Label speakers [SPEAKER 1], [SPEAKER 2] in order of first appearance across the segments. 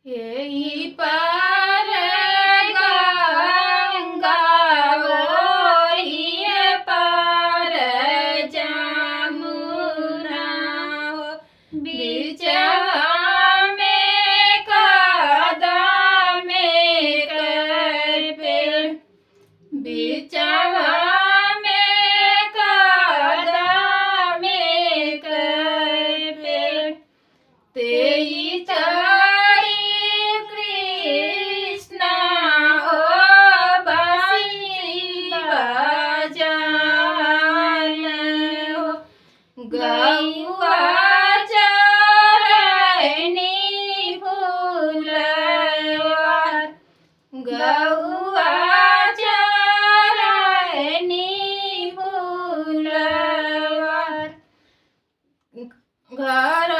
[SPEAKER 1] यही पार गंगा वही पार जमुना बिचवा में कदम कर पेड़ बिचवा में कदम कर पेड़ तेई चढ़ी कृष्ण ओ बांसुरी बजान हो गौआ चरनी फूलवार गौआ चरनी फूलवार घर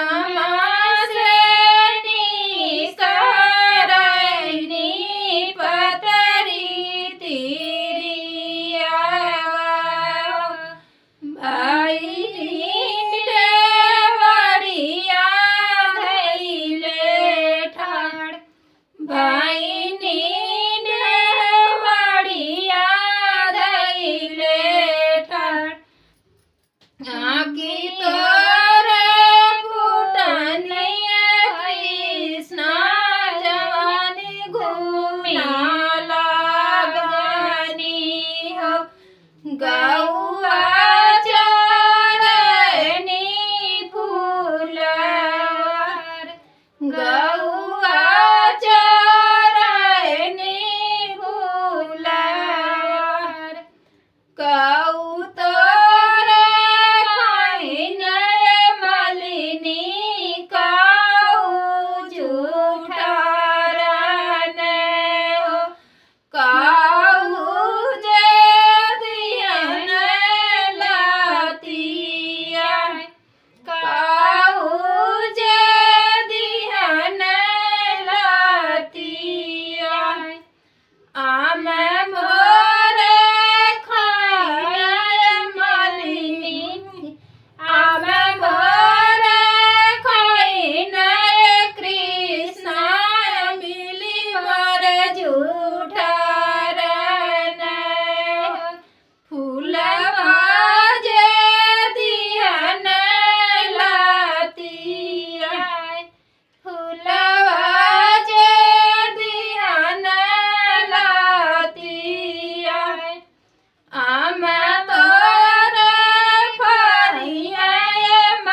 [SPEAKER 1] आकी तोरे फूटनिया कृष्ण जवानी घूमना लागनी हो गौआ चरनी फूलवार गौआ चरनी फूलवार कौ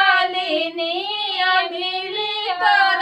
[SPEAKER 1] मालिनी मिली कर